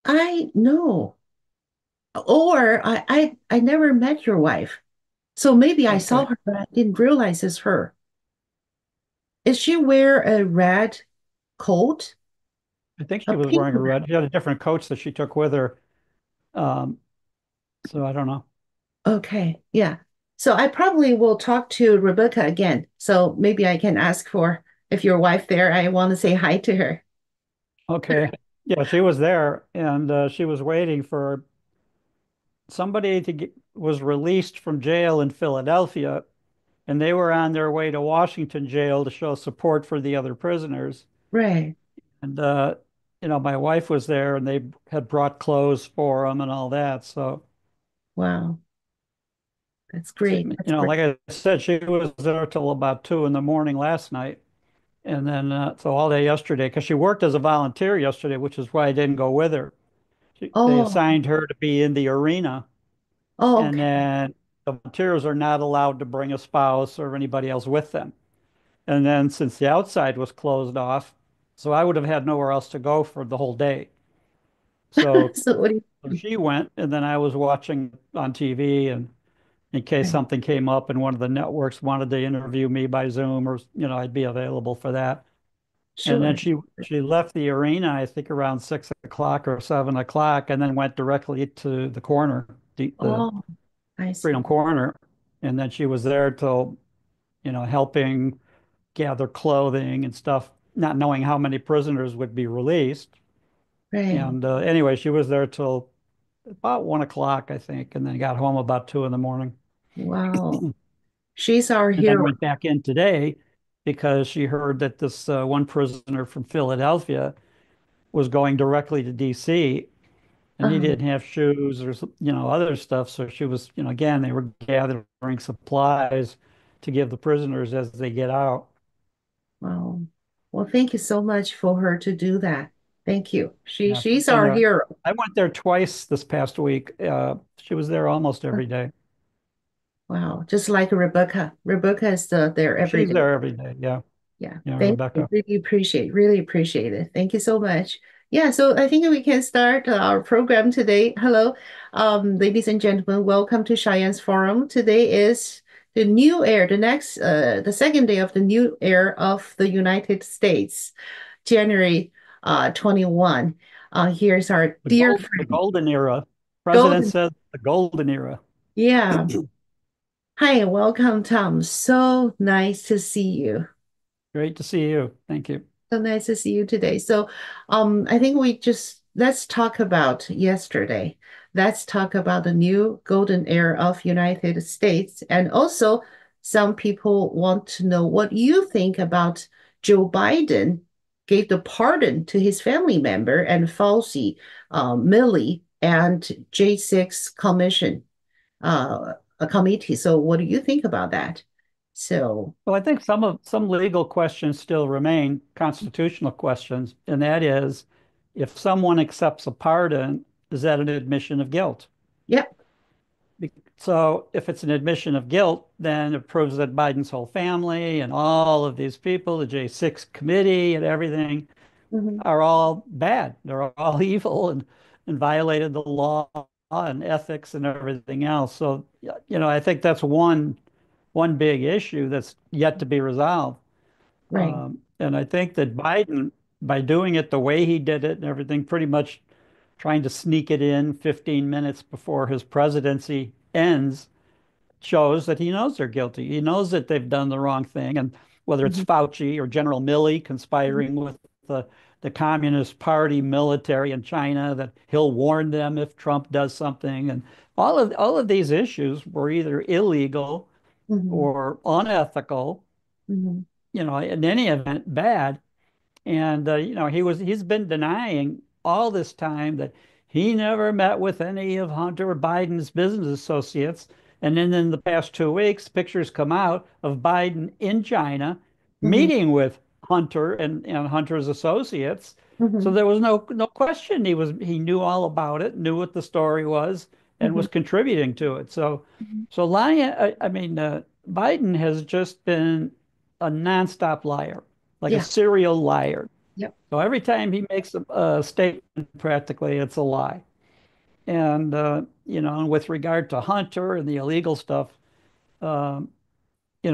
I know. Or I never met your wife. So maybe I saw Okay. her, but I didn't realize it's her. Is she wear a red coat? I think A she was pink wearing a red. red. She had a different coach that she took with her. Um, so I don't know. Okay, yeah. So I probably will talk to Rebecca again. So maybe I can ask for if your wife there, I want to say hi to her. Okay. Yeah, she was there and she was waiting for somebody was released from jail in Philadelphia, and they were on their way to Washington jail to show support for the other prisoners. Right. And my wife was there, and they had brought clothes for them and all that. So, Wow. That's great. That's great. like I said, she was there till about 2 in the morning last night, and then so all day yesterday, because she worked as a volunteer yesterday, which is why I didn't go with her. They Oh, assigned her to be in the arena. oh, And okay. then the volunteers are not allowed to bring a spouse or anybody else with them. And then since the outside was closed off, so I would have had nowhere else to go for the whole day. So, So what do so you she went, and then I was watching on TV, and in case right. something came up and one of the networks wanted to interview me by Zoom, or I'd be available for that. And then Sure. she left the arena, I think around 6 o'clock or 7 o'clock, and then went directly to the corner, the Oh, I see. Freedom Corner. And then she was there till, helping gather clothing and stuff, not knowing how many prisoners would be released. Right. And anyway, she was there till about 1 o'clock, I think, and then got home about 2 in the morning. Wow. She's our And then hero. went back in today because she heard that this one prisoner from Philadelphia was going directly to D.C. and he Oh, didn't have shoes or other stuff. So she was, again, they were gathering supplies to give the prisoners as they get out. wow. Well, thank you so much for her to do that. Thank you. Yeah, she's She's been our there. hero. I went there twice this past week. She was there almost every day. Wow. Just like Rebecca. Rebecca is there every She's day. there every day. Yeah, Yeah. yeah, Thank you. Rebecca. Really appreciate it. Thank you so much. Yeah, so I think we can start our program today. Hello, ladies and gentlemen. Welcome to Cheyenne's Forum. Today is the new year, the second day of the new year of the United States, January 21. Here's our dear The friend, golden era. President Golden. said the golden era. Yeah. Hi, welcome, Tom. So nice to see you. Great to see you. Thank you. So nice to see you today. So, I think let's talk about yesterday. Let's talk about the new golden era of United States. And also, some people want to know what you think about Joe Biden gave the pardon to his family member and Fauci, Milley, and J6 Commission, a committee. So, what do you think about that? So, Well, I think some legal questions still remain constitutional questions, and that is, if someone accepts a pardon, is that an admission of guilt? yep. So if it's an admission of guilt, then it proves that Biden's whole family and all of these people, the J6 committee and everything, Mhm. are all bad. They're all evil and violated the law and ethics and everything else. So, I think that's one big issue that's yet to be resolved. Right. And I think that Biden, by doing it the way he did it and everything, pretty much trying to sneak it in 15 minutes before his presidency ends, shows that he knows they're guilty. He knows that they've done the wrong thing. And whether it's Mhm. Fauci or General Milley Mhm. conspiring with the Communist Party military in China, that he'll warn them if Trump does something. And all of these issues were either illegal Mhm. or unethical, Mhm. in any event, bad. And he's been denying all this time that he never met with any of Hunter Biden's business associates. And then in the past 2 weeks, pictures come out of Biden in China Mhm. meeting with Hunter and Hunter's associates. So Mhm. there was no question he knew all about it, knew what the story was, and Mhm. was contributing to it. So lying, I mean, Biden has just been a nonstop liar, like a Yeah. serial liar. Yep. So every time he makes a statement, practically, it's a lie. And and with regard to Hunter and the illegal stuff, um,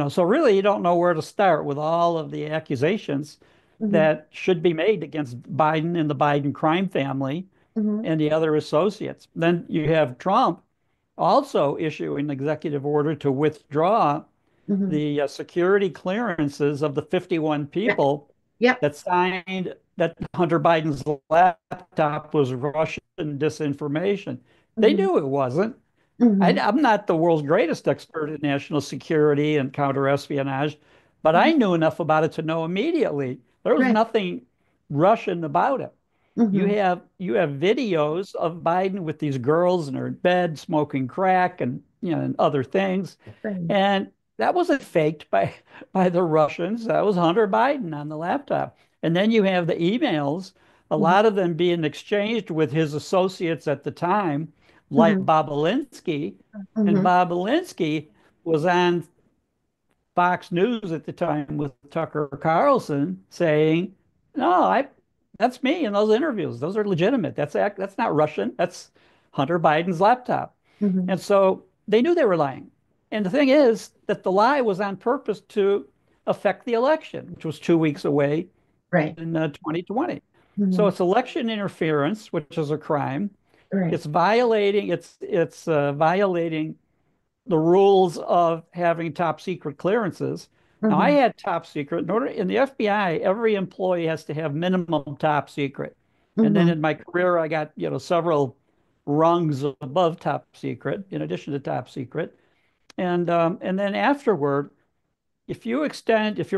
so really you don't know where to start with all of the accusations Hmm. that should be made against Biden and the Biden crime family Hmm. and the other associates. Then you have Trump also issuing an executive order to withdraw Hmm. the security clearances of the 51 Yeah. people Yep. that signed that Hunter Biden's laptop was Russian disinformation. They Hmm. knew it wasn't. Hmm. I'm not the world's greatest expert in national security and counterespionage, but I knew enough about it to know immediately there was Right. nothing Russian about it. Hmm. You have videos of Biden with these girls in her bed smoking crack and and other things, Right. and that wasn't faked by the Russians. That was Hunter Biden on the laptop. And then you have the emails, a Hmm. lot of them being exchanged with his associates at the time, like Hmm. Bob Alinsky. And Hmm. Bob Alinsky was on Fox News at the time with Tucker Carlson saying, "No, that's me in those interviews. Those are legitimate. That's not Russian. That's Hunter Biden's laptop." Hmm. And so they knew they were lying. And the thing is that the lie was on purpose to affect the election, which was 2 weeks away Right. in 2020. So Hmm. it's election interference, which is a crime. Right. It's violating the rules of having top secret clearances. Now, I Hmm. had top secret. In the FBI, every employee has to have minimum top secret. And then Hmm. in my career, I got, several rungs above top secret, in addition to top secret. And then afterward, if you're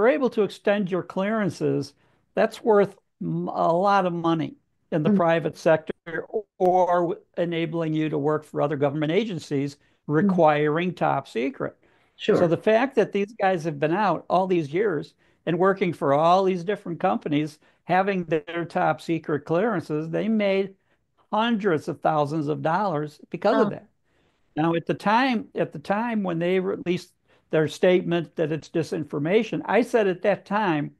able to extend your clearances, that's worth a lot of money in the Hmm. private sector or enabling you to work for other government agencies Hmm. requiring top secret. So Sure. the fact that these guys have been out all these years and working for all these different companies, having their top secret clearances, they made hundreds of thousands of dollars because of Oh, that. Now, at the time when they released their statement that it's disinformation, I said at that time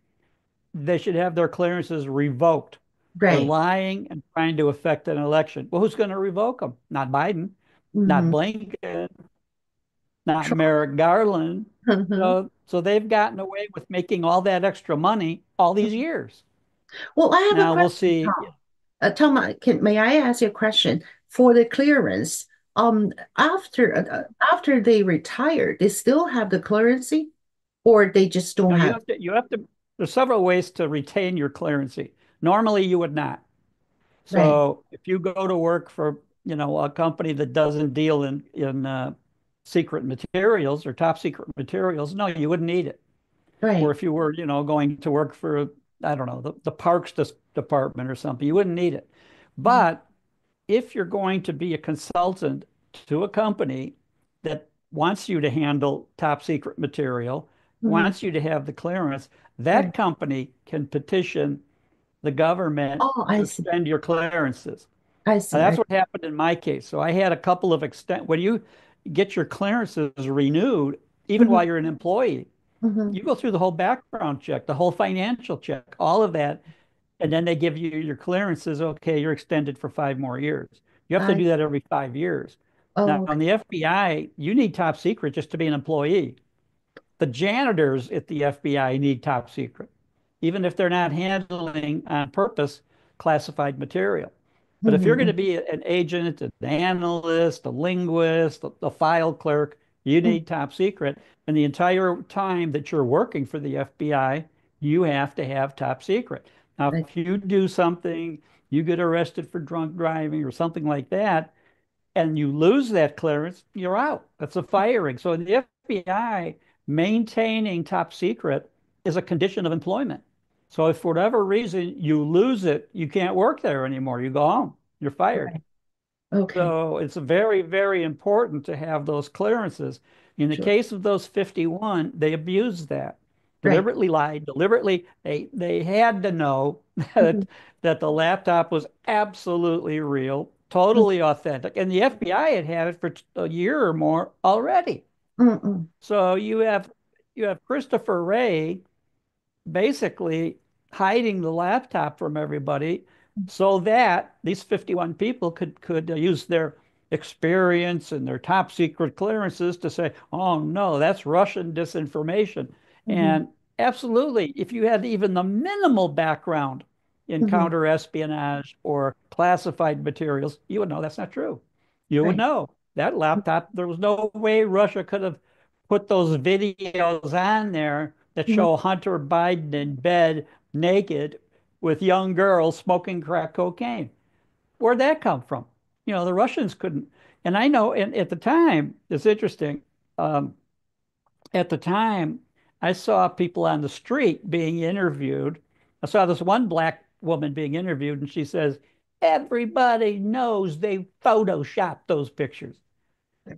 they should have their clearances revoked. They're right. lying and trying to affect an election. Well, who's going to revoke them? Not Biden, not Hmm. Blinken, not Trump. Merrick Garland. Hmm. So they've gotten away with making all that extra money all these years. Well, I have a Now we'll question, see. Tom. Tom, may I ask you a question? For the clearance, after they retire, they still have the clearancy, or they just don't No, you have? have to, you have to, there's several ways to retain your clearancy. Normally you would not. Right. So if you go to work for, a company that doesn't deal in secret materials or top secret materials, no, you wouldn't need it. Or Right. if you were, going to work for, I don't know, the Parks Department or something, you wouldn't need it. Mhm. But if you're going to be a consultant to a company that wants you to handle top secret material, Mhm. wants you to have the clearance, that Right. company can petition the government Oh, to I see. extend your clearances. I And see. that's what happened in my case. So I had a couple of when you get your clearances renewed, even Hmm. while you're an employee, Hmm. you go through the whole background check, the whole financial check, all of that. And then they give you your clearances. Okay, you're extended for 5 more years. You have to I. do that every 5 years. Now, Oh. in the FBI, you need top secret just to be an employee. The janitors at the FBI need top secret, even if they're not handling on purpose classified material. But if you're going to Hmm. be an agent, an analyst, a linguist, a file clerk, you Hmm. need top secret. And the entire time that you're working for the FBI, you have to have top secret. Now, I. if you do something, you get arrested for drunk driving or something like that, and you lose that clearance, you're out. That's a firing. So in the FBI, maintaining top secret is a condition of employment. So if for whatever reason you lose it, you can't work there anymore. You go home. You're fired. Right. Okay. So it's very, very important to have those clearances. In the Sure. case of those 51, they abused that, Right. deliberately lied, deliberately. They had to know Hmm. that the laptop was absolutely real, totally authentic, and the FBI had it for a year or more already. Mm-mm. So you have Christopher Wray basically hiding the laptop from everybody so that these 51 people could use their experience and their top secret clearances to say, oh no, that's Russian disinformation. Mm-hmm. And absolutely, if you had even the minimal background in Mm-hmm. counterespionage or classified materials, you would know that's not true. You would Right. know that laptop, there was no way Russia could have put those videos on there that Mm-hmm. show Hunter Biden in bed naked with young girls smoking crack cocaine. Where'd that come from? The Russians couldn't. And I know, and at the time, it's interesting. Um, at the time, I saw people on the street being interviewed. I saw this one black woman being interviewed, and she says, everybody knows they photoshopped those pictures.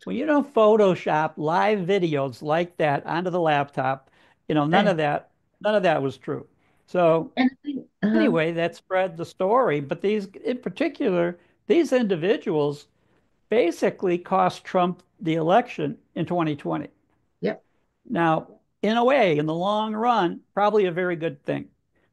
Well, you don't Photoshop live videos like that onto the laptop. None Right. of that was true. So And I think, anyway, that spread the story. But these, in particular, these individuals basically cost Trump the election in 2020. yep. Now, in a way, in the long run, probably a very good thing,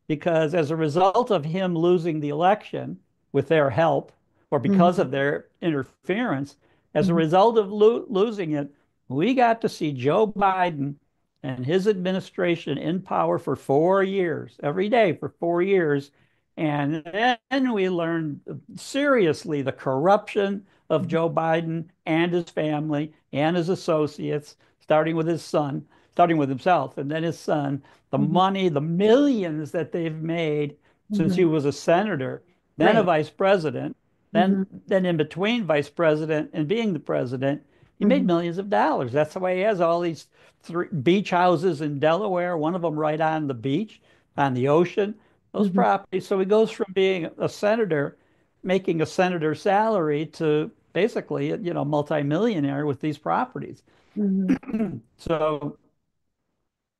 because as a result of him losing the election with their help, or because Mm-hmm. of their interference, as a Mm-hmm. result of losing it, we got to see Joe Biden and his administration in power for 4 years, every day for 4 years. And then we learned seriously the corruption of Joe Biden and his family and his associates, starting with his son, starting with himself, and then his son, the Mm-hmm. money, the millions that they've made since he Mm-hmm. was a senator, then a Right. vice president, then Mm-hmm. then in between vice president and being the president, he made Mm-hmm. millions of dollars. That's why he has all these three beach houses in Delaware, one of them right on the beach, on the ocean, those Mm-hmm. properties. So he goes from being a senator, making a senator's salary, to basically, multimillionaire with these properties. Mm-hmm. So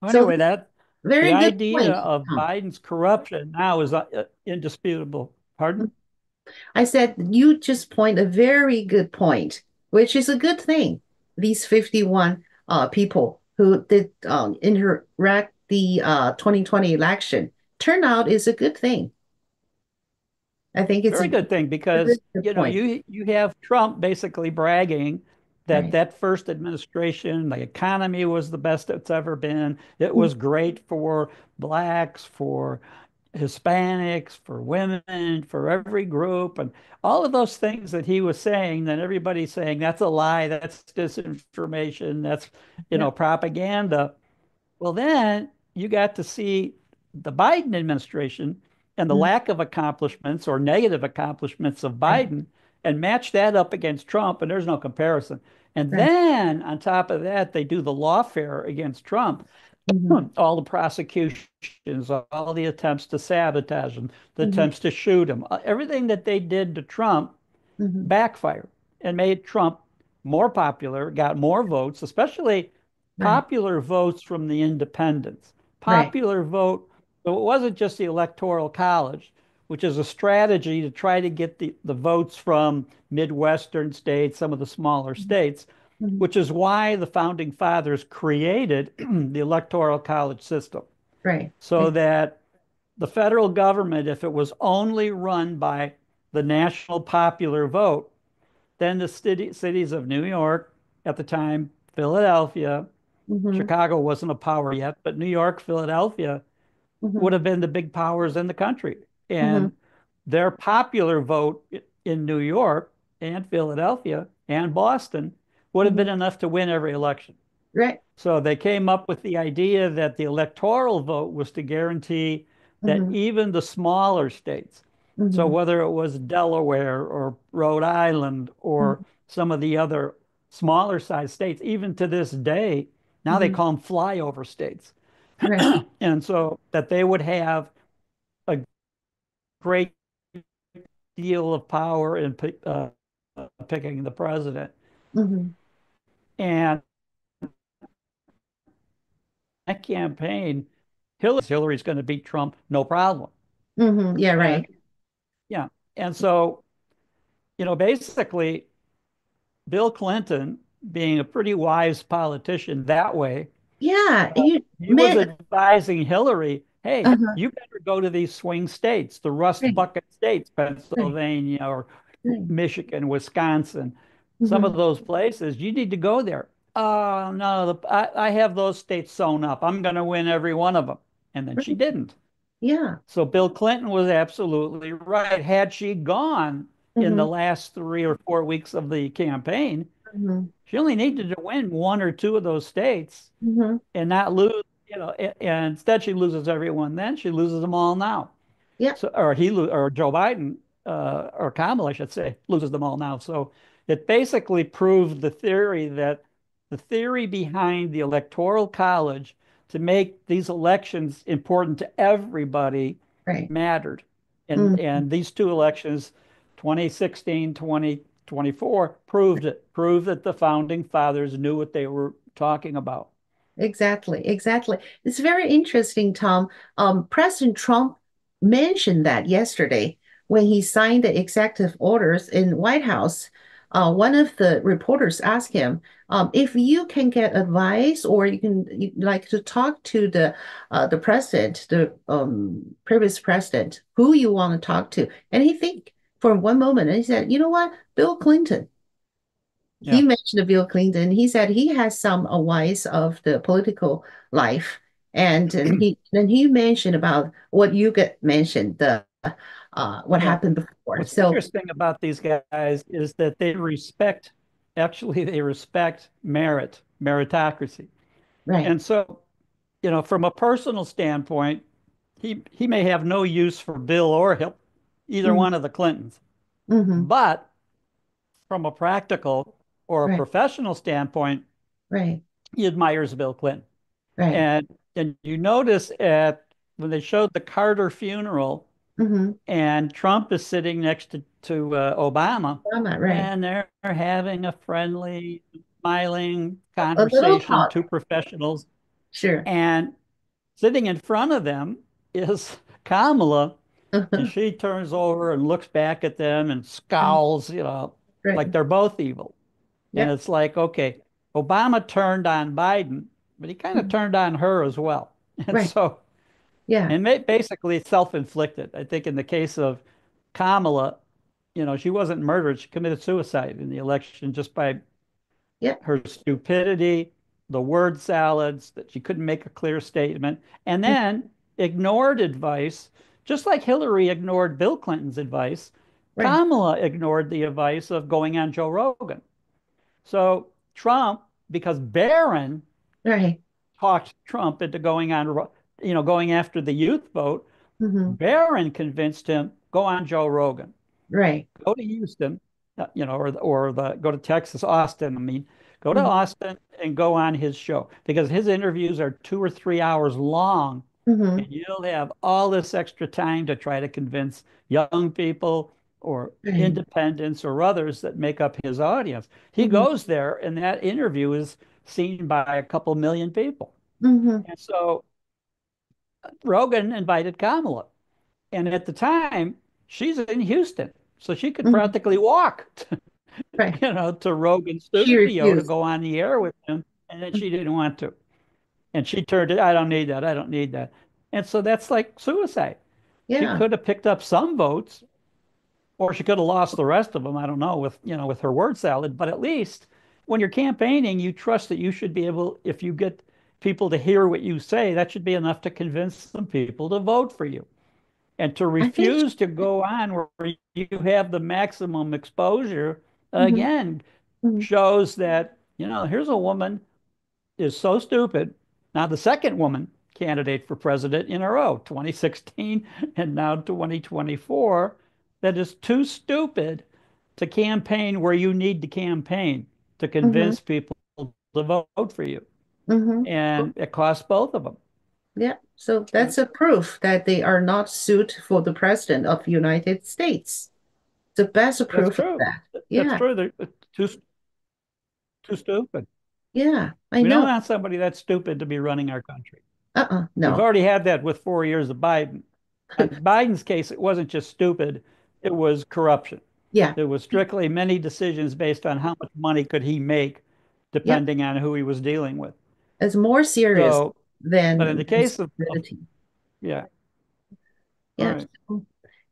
So anyway, that the very good idea point. of Tom. Biden's corruption now is indisputable. Pardon? I said you just point a very good point, which is a good thing. These 51 people who did interact the 2020 election turnout is a good thing. I think it's Very good thing, a because very good point. you have Trump basically bragging that Right. that first administration, the economy was the best it's ever been. It Mm-hmm. was great for blacks, for Hispanics, for women, for every group, and all of those things that he was saying, then everybody's saying that's a lie, that's disinformation, that's, Yeah. propaganda. Well, then you got to see the Biden administration and the Mhm. lack of accomplishments or negative accomplishments of Right. Biden and match that up against Trump, and there's no comparison. And Right. then on top of that, they do the lawfare against Trump, Mm-hmm. all the prosecutions, all the attempts to sabotage him, the Mm-hmm. attempts to shoot him, everything that they did to Trump Mm-hmm. backfired and made Trump more popular, got more votes, especially Right. popular votes from the independents. Right. Popular vote, so it wasn't just the Electoral College, which is a strategy to try to get the votes from Midwestern states, some of the smaller states, Mm-hmm. which is why the founding fathers created the Electoral College system, Right. so that the federal government, if it was only run by the national popular vote, then the cities of New York at the time, Philadelphia, Mm-hmm. Chicago wasn't a power yet, but New York, Philadelphia Mm-hmm. would have been the big powers in the country. Mm-hmm. And their popular vote in New York and Philadelphia and Boston would have Mm-hmm. been enough to win every election. Right. So they came up with the idea that the electoral vote was to guarantee that Mm-hmm. even the smaller states, so Mm-hmm. whether it was Delaware or Rhode Island or some of the other smaller size states, even to this day, now they Mm-hmm. call them flyover states. Right. And so that they would have a great deal of power in picking the president. Mm-hmm. And that campaign, Hillary's going to beat Trump, no problem. Mm-hmm. Yeah. And Right. yeah, and so, basically, Bill Clinton, being a pretty wise politician that way, Yeah. You he was man. advising Hillary, hey, Uh-huh. you better go to these swing states, the rust Right, bucket states, right, Pennsylvania or right. Michigan, Wisconsin, some of Mm-hmm. those places. You need to go there. Oh, no, I have those states sewn up. I'm going to win every one of them. And then she Right. didn't. Yeah. So Bill Clinton was absolutely right. Had she gone in Mm-hmm. the last 3 or 4 weeks of the campaign, Mm-hmm. she only needed to win one or two of those states Mm-hmm. and not lose, and instead she loses everyone. Then she loses them all now. Yeah. So, or Joe Biden, or Kamala, I should say, loses them all now. So it basically proved the theory behind the Electoral College to make these elections important to everybody Right. mattered. Mm-hmm. And these two elections, 2016, 2024, proved that the founding fathers knew what they were talking about. Exactly, exactly. It's very interesting, Tom. President Trump mentioned that yesterday when he signed the executive orders in White House. One of the reporters asked him if you can get advice or you like to talk to the president, the previous president, who you want to talk to, and he think for one moment and he said, "You know what, Bill Clinton." He Yeah. mentioned Bill Clinton. He said he has some advice of the political life, and he mentioned about what you get mentioned the what Yeah. happened before. What's So interesting about these guys is that they respect meritocracy. right. And so, from a personal standpoint, he may have no use for Bill or either Mm-hmm, one of the Clintons. mm-hmm, But from a practical or a right, professional standpoint, right, he admires Bill Clinton. right. And you notice at when they showed the Carter funeral, Mm-hmm. and Trump is sitting next to Obama, I'm not right. and they're having a friendly, smiling A little conversation, talk, two professionals, sure. and sitting in front of them is Kamala, and she turns over and looks back at them and scowls, Right. like they're both evil. And Yep. it's like, okay, Obama turned on Biden, but he kind of Mhm. turned on her as well. And Right. so, Yeah. and basically self-inflicted. I think in the case of Kamala, she wasn't murdered. She committed suicide in the election just by Yep. her stupidity, the word salads, that she couldn't make a clear statement, and Mm. then ignored advice, just like Hillary ignored Bill Clinton's advice. Right. Kamala ignored the advice of going on Joe Rogan. So Trump, because Barron Right. talked Trump into going after the youth vote, Mm-hmm. Barron convinced him, go on Joe Rogan, Right. go to Houston, go to Texas, Austin. I mean, go to Mm-hmm. Austin and go on his show because his interviews are 2 or 3 hours long, Mm-hmm. and you'll have all this extra time to try to convince young people or Right. independents or others that make up his audience. He Mm-hmm. goes there, and that interview is seen by a couple million people. Mm-hmm. And so Rogan invited Kamala. And at the time, she's in Houston. So she could Mm-hmm. practically walk, Right. to Rogan's She studio to refused. go on the air with him. And then she didn't want to. And she turned it, I don't need that. I don't need that. And so that's like suicide. She Yeah. could have picked up some votes, or she could have lost the rest of them. I don't know, with her word salad. But at least when you're campaigning, you trust that you should be able, if you get people to hear what you say, that should be enough to convince some people to vote for you. And to I think. refuse to go on where you have the maximum exposure, Mhm, again, mhm, shows that, here's a woman is so stupid. Now, the second woman candidate for president in a row, 2016 and now 2024, that is too stupid to campaign where you need to campaign to mhm, convince people to vote for you. mhm. And it costs both of them. Yeah. So And that's a proof that they are not suit for the president of the United States. The best that's proof of true. that. That's Yeah. true. They're too stupid. Yeah. I We don't know. want somebody that's stupid to be running our country. We've No. already had that with 4 years of Biden. In Biden's case, it wasn't just stupid, it was corruption. Yeah. It was strictly many decisions based on how much money could he make, Yep. depending on who he was dealing with. It's more serious So, but in than the case of stupidity. Yeah. All Yeah. right.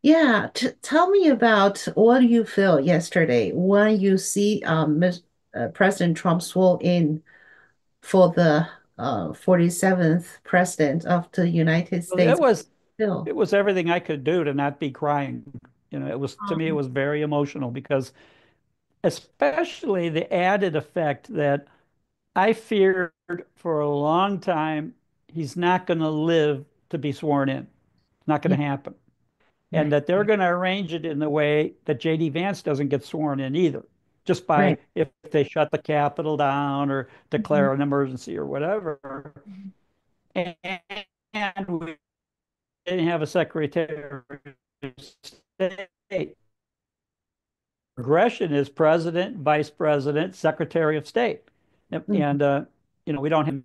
Yeah. Tell me about what you feel yesterday when you see President Trump swore in for the 47th president of the United Well, it States. was Bill. it was everything I could do to not be crying. It was to me it Um, was very emotional because especially the added effect that I feared for a long time he's not going to live to be sworn in. It's not going yeah, to happen. And right, that they're going to arrange it in the way that J.D. Vance doesn't get sworn in either, just by right. if they shut the Capitol down or Mhm, declare an emergency or whatever. And we didn't have a Secretary of State. Progression is president, vice president, secretary of state. mhm, And we don't have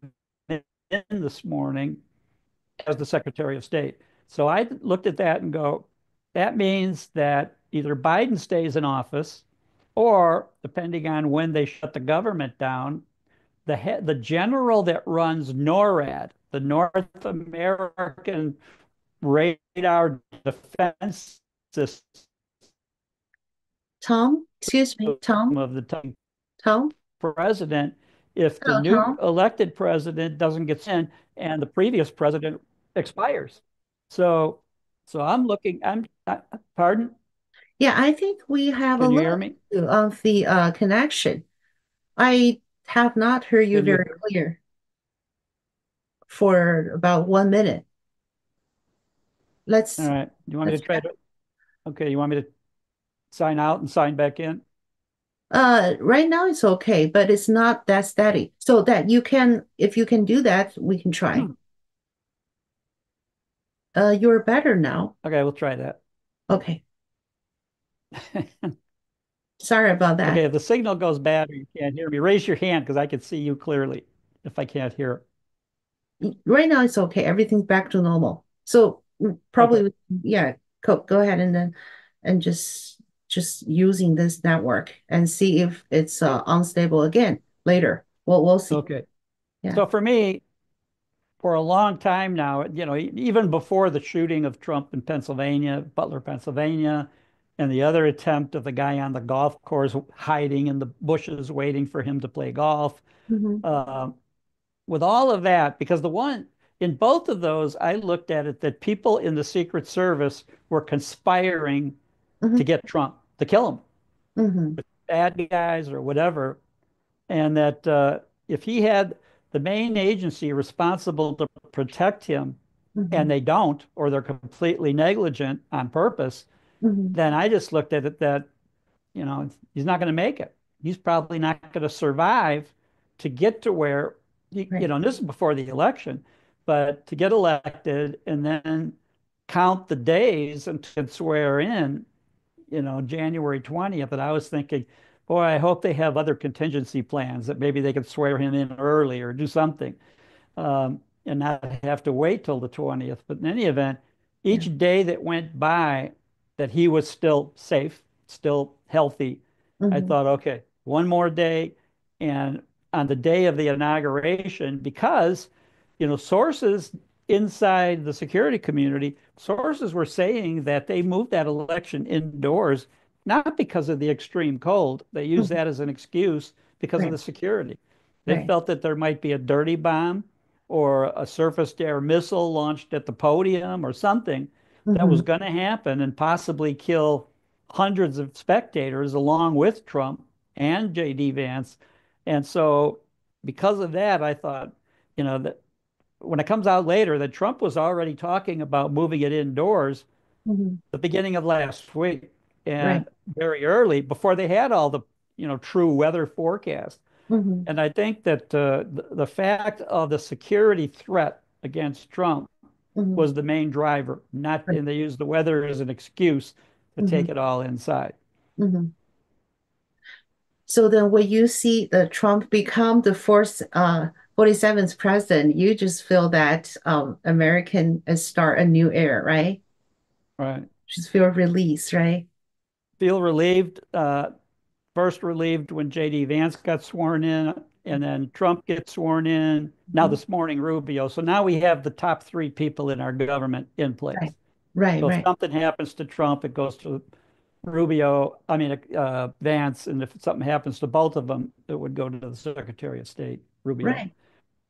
him in this morning as the secretary of state. So I looked at that and go, that means that either Biden stays in office or, depending on when they shut the government down, the general that runs NORAD, the North American Radar Defense System Tom, excuse me, Tom, of the time Tom. president, if the Hello, new Tom. elected president doesn't get in and the previous president expires. So, so pardon, Yeah, I think we have a can you hear little me? issue of the connection. I have not heard you Can you very hear? clear for about 1 minute. All Let's right. You want me let's to try to, okay, you want me to sign out and sign back in? right now it's okay, but it's not that steady. So that you can, if you can do that, we can try. You're better now. Okay, we'll try that. Okay. Sorry about Okay, that. if the signal goes bad or you can't hear me, raise your hand because I can see you clearly if I can't hear. Right now it's okay. Everything's back to normal. So Okay. probably, yeah, go ahead and then and just using this network and see if it's unstable again later. Well, we'll see. Okay. Yeah. So for me, for a long time now, even before the shooting of Trump in Pennsylvania, Butler, Pennsylvania, and the other attempt of the guy on the golf course hiding in the bushes waiting for him to play golf. Hmm. Uh, with all of that, because the one in both of those, I looked at it that people in the Secret Service were conspiring to Hmm. get Trump, to kill him, Hmm. bad guys or whatever, and that if he had the main agency responsible to protect him and Hmm. they don't, or they're completely negligent on purpose, Hmm. then I just looked at it that, he's not going to make it. He's probably not going to survive to get to where, Right. and this is before the election, but to get elected and then count the days and swear in, January 20th. And I was thinking, boy, I hope they have other contingency plans that maybe they could swear him in early or do something and not have to wait till the 20th. But in any event, Yeah. each day that went by that he was still safe, still healthy, I Hmm. thought, okay, one more day. And on the day of the inauguration, because, sources inside the security community, sources were saying that they moved that election indoors, not because of the extreme cold. They used Hmm. that as an excuse because of Right. the security. They Right. felt that there might be a dirty bomb or a surface-to-air missile launched at the podium or something that Hmm. was going to happen and possibly kill hundreds of spectators along with Trump and J.D. Vance. And so, because of that, I thought, that when it comes out later that Trump was already talking about moving it indoors Hmm. the beginning of last week Right. and very early before they had all the, true weather forecast. Hmm. And I think that the fact of the security threat against Trump Hmm. was the main driver, not, Right. and they used the weather as an excuse to Hmm. take it all inside. Hmm. So then when you see the Trump become the first 47th president, you just feel that American start a new era, right? Right. Just feel release, right? Feel relieved, first relieved when J.D. Vance got sworn in and then Trump gets sworn in. Now Mhm. this morning, Rubio. So now we have the top three people in our government in Right. place. Right. So if Right. something happens to Trump, it goes to Rubio, I mean, Vance, and if something happens to both of them, it would go to the Secretary of State, Rubio. Right.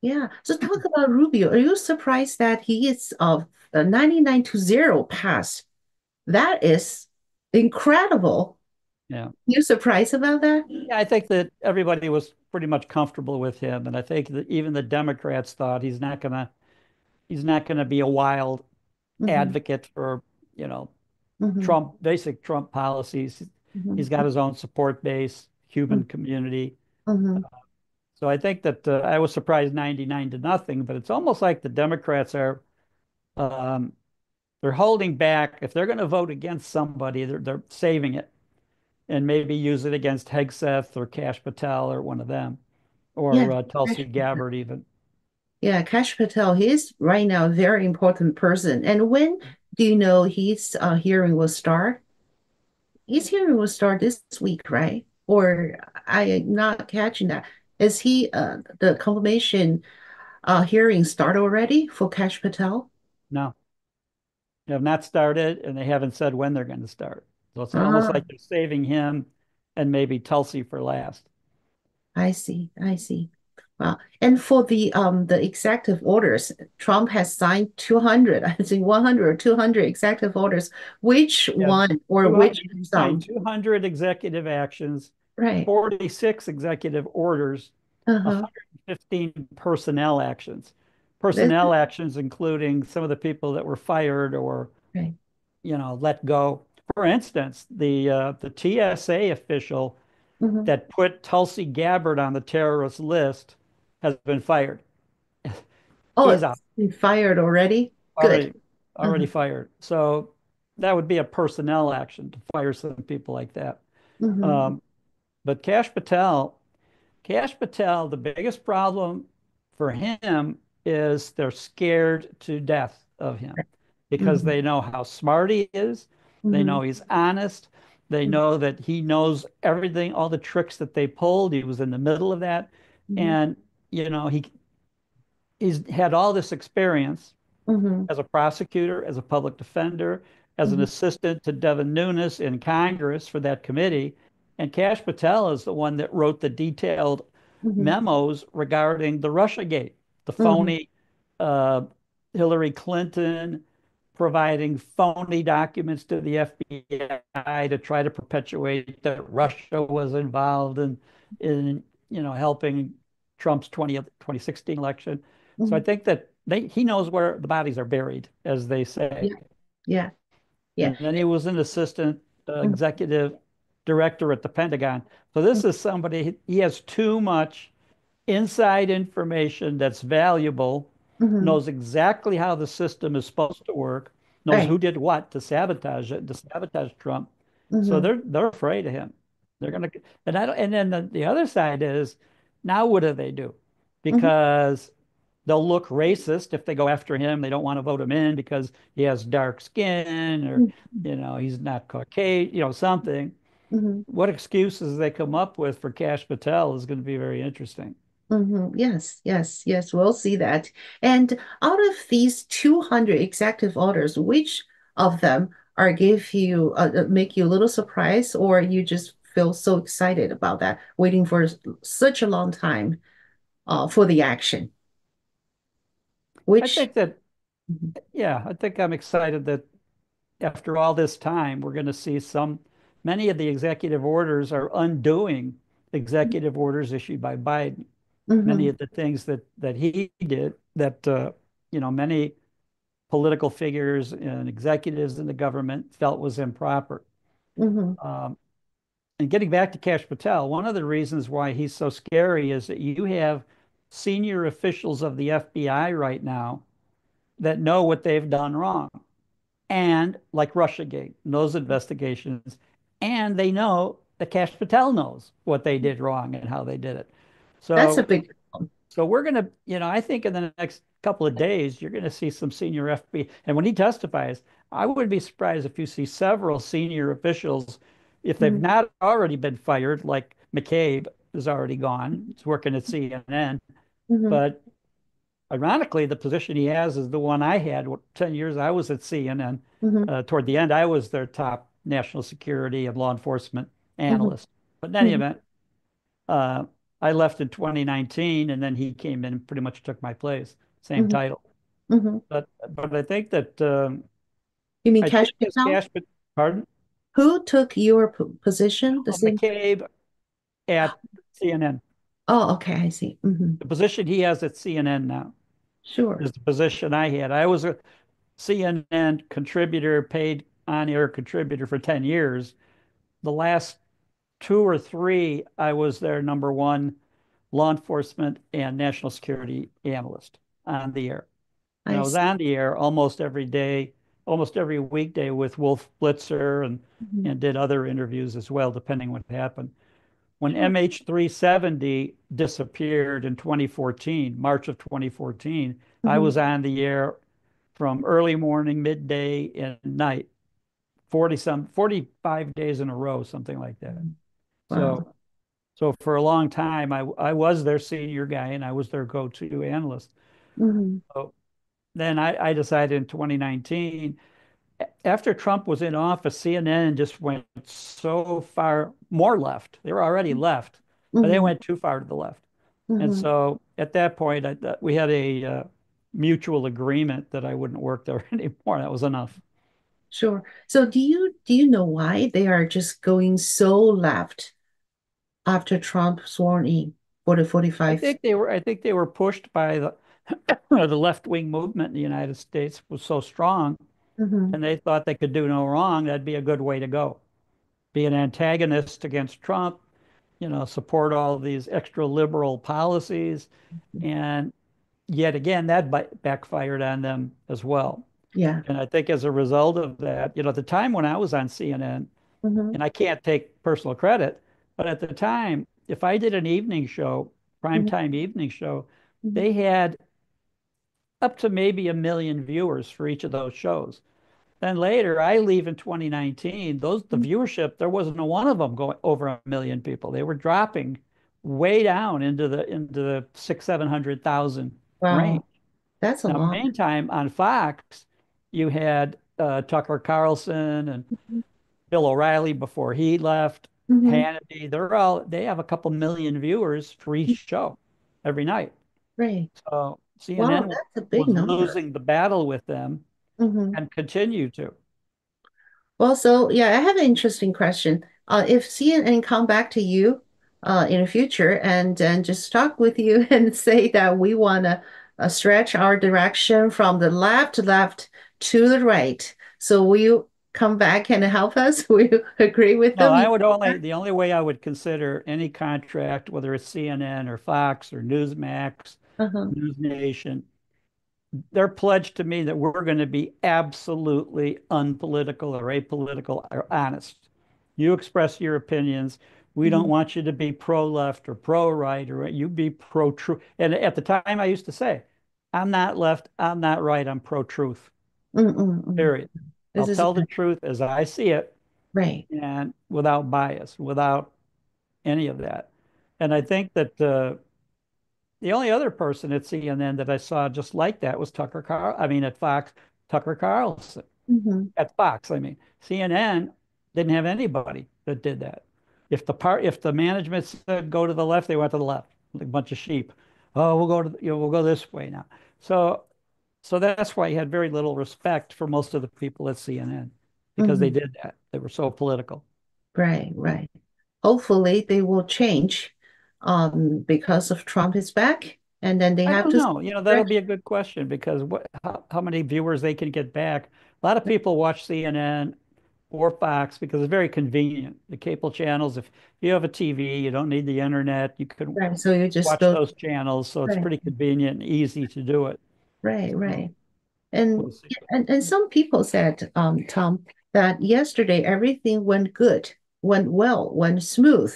Yeah. So talk about Rubio. Are you surprised that he is of 99 to 0 pass? That is incredible. Yeah. You surprised about that? Yeah, I think that everybody was pretty much comfortable with him, and I think that even the Democrats thought he's not gonna be a wild Hmm. advocate for, you know, Hmm. basic Trump policies. He's Hmm. got his own support base, Cuban community. Hmm. So I think that I was surprised 99 to nothing, but it's almost like the Democrats are um, they're holding back. If they're going to vote against somebody, they're saving it and maybe use it against Hegseth or Kash Patel or one of them Yeah. or Tulsi Kash Patel. Gabbard even. Yeah, Kash Patel, he is right now a very important person. And when do you know his hearing will start? His hearing will start this week, right? Or I am not catching that. Is he the confirmation hearing start already for Kash Patel? No, they have not started and they haven't said when they're going to start. So it's almost Ah, like they're saving him and maybe Tulsi for last. I see. I see. Wow. And for the executive orders, Trump has signed 200, I think 100 or 200 executive orders. Which Yeah, one or 200, which he signed some? 200 executive actions, Right. 46 executive orders, Uh-huh. 115 personnel actions. That's Personnel actions including some of the people that were fired or, right. let go. For instance, the TSA official Hmm. that put Tulsi Gabbard on the terrorist list has been fired. Oh, He's out it's been fired already? Good. already, already Uh-huh. fired. So that would be a personnel action to fire some people like that. Hmm. Um, but Cash Patel, the biggest problem for him is they're scared to death of him because Hmm. they know how smart he is. They Hmm. know he's honest. They know that he knows everything, all the tricks that they pulled. He was in the middle of that. Hmm. And, he's had all this experience Hmm. as a prosecutor, as a public defender, as an Hmm. assistant to Devin Nunes in Congress for that committee. And Kash Patel is the one that wrote the detailed Hmm. memos regarding the Russiagate, the Hmm. phony uh, Hillary Clinton providing phony documents to the FBI to try to perpetuate that Russia was involved in helping Trump's 2016 election. So I Hmm. think that he knows where the bodies are buried, as they say. Yeah. Yeah. Yeah. And then he was an assistant Hmm. executive director at the Pentagon. So this is somebody, he has too much inside information that's valuable, Hmm. knows exactly how the system is supposed to work, knows Right. who did what to sabotage it, to sabotage Trump. So Hmm. they're afraid of him. They're gonna, and I don't, and then the other side is now what do they do? Hmm. Because they'll look racist if they go after him. They don't want to vote him in because he has dark skin or he's not Caucasian, something. Hmm. What excuses they come up with for Cash Patel is going to be very interesting. Hmm. Yes, yes, yes, we'll see that. And out of these 200 executive orders, which of them are give you make you a little surprised, or you just feel so excited about that, waiting for such a long time for the action? I Which think that, Mhm. yeah, I think I'm excited that after all this time, we're going to see many of the executive orders are undoing executive orders issued by Biden. Many Mhm. of the things that he did that, many political figures and executives in the government felt was improper. Mhm. Um, and getting back to Kash Patel, one of the reasons why he's so scary is that you have senior officials of the FBI right now that know what they've done wrong. And like Russiagate, those investigations, and they know that Kash Patel knows what they did wrong and how they did it. That's a So, big problem. so we're gonna, I think in the next couple of days, you're gonna see some senior FBI, and when he testifies, I wouldn't be surprised if you see several senior officials, if they've Mhm. not already been fired, like McCabe, is already gone. He's working at CNN. Hmm. But ironically, the position he has is the one I had. 10 years I was at CNN. Hmm. Toward the end, I was their top national security and law enforcement Hmm. analyst. But in any Hmm. event, uh, I left in 2019, and then he came in and pretty much took my place, same Hmm. title. Hmm. But I think that You mean I Cash think his Patel? cash, but pardon, Who took your position? The same. McCabe at CNN. Oh, okay, I see. Hmm. The position he has at CNN now Sure. is the position I had. I was a CNN contributor, paid on-air contributor for 10 years. The last two or three, I was their number one law enforcement and national security analyst on the air. And I I was see. on the air almost every day, almost every weekday with Wolf Blitzer Hmm. and did other interviews as well, depending what happened. When Sure. MH370 disappeared in 2014, March of 2014, I Hmm. was on the air from early morning, midday, and night, 45 days in a row, something like that. Wow. So, so for a long time, I was their senior guy and I was their go-to analyst. Hmm. So then I decided in 2019, after Trump was in office, CNN just went so far more left. They were already left, but they Hmm. went too far to the left. And Hmm. so at that point, we had a mutual agreement that I wouldn't work there anymore. That was enough. Sure. So do you know why they are just going so left after Trump sworn in for the 45? I think they were pushed by the left-wing movement in the United States was so strong, Hmm. and they thought they could do no wrong. That'd be a good way to go. Be an antagonist against Trump, support all of these extra liberal policies. And yet again, that backfired on them as well. Yeah. And I think as a result of that, at the time when I was on CNN, Hmm. and I can't take personal credit, but at the time, if I did an evening show, Hmm. primetime evening show, Hmm. they had up to maybe 1 million viewers for each of those shows. Then later, I leave in 2019. The viewership, there wasn't a one of them going over 1 million people. They were dropping way down into the six, 700,000 range. Wow, that's a Now, lot. meantime, on Fox, you had Tucker Carlson and Bill O'Reilly before he left, Hmm. Hannity. They have a couple million viewers for each show every night. Right. So Wow, CNN that's a big was number. losing the battle with them Hmm. and continue to. Well, so yeah, I have an interesting question. If CNN come back to you in the future and then just talk with you and say that we want to stretch our direction from the left to the right, so will you come back and help us? Will you agree with No, them? You come back? the only way I would consider any contract, whether it's CNN or Fox or Newsmax, Uh-huh. News Nation, they're pledged to me that we're going to be absolutely unpolitical or apolitical or honest. You express your opinions. We don't Hmm. want you to be pro-left or pro-right, or you be pro-truth. And at the time, I used to say, I'm not left, I'm not right, I'm pro-truth, Mm-mm-mm. period. This I'll is tell the truth as I see it right. and without bias, without any of that. And I think that the only other person at CNN that I saw just like that was I mean, at Fox, Tucker Carlson. Hmm. At Fox, I mean, CNN didn't have anybody that did that. If the management said go to the left, they went to the left, like a bunch of sheep. Oh, we'll go this way now. So, so that's why he had very little respect for most of the people at CNN because they Hmm. did that. They were so political. Right, right. Hopefully they will change because of Trump is back, and then they I have don't to know. That'll be a good question because how many viewers they can get back. A lot of people watch CNN or Fox because it's very convenient. The cable channels, if you have a TV, you don't need the internet, you can right. So you just watch go those channels. So it's right, pretty convenient and easy to do it. right, So right. And we'll see. and some people said, Tom, that yesterday everything went good, went well, went smooth.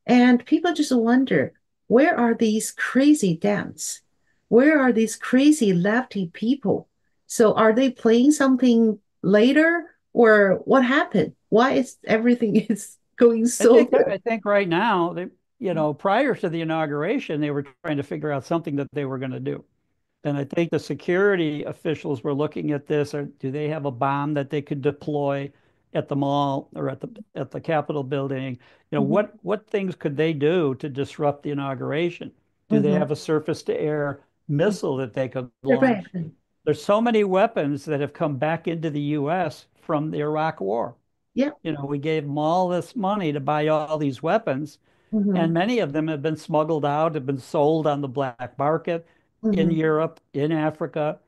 And people just wonder, where are these crazy Dems? Where are these crazy lefty people? So are they playing something later or what happened? Why is everything is going so good? I think right now prior to the inauguration, they were trying to figure out something that they were going to do. And I think the security officials were looking at this, or do they have a bomb that they could deploy at the mall or at the Capitol building? Mhm. What things could they do to disrupt the inauguration? Do they Mhm. have a surface-to-air missile that they could Right. launch? There's so many weapons that have come back into the U.S. from the Iraq War. Yep. We gave them all this money to buy all these weapons, and Mhm. many of them have been smuggled out, have been sold on the black market in Mhm. Europe, in Africa.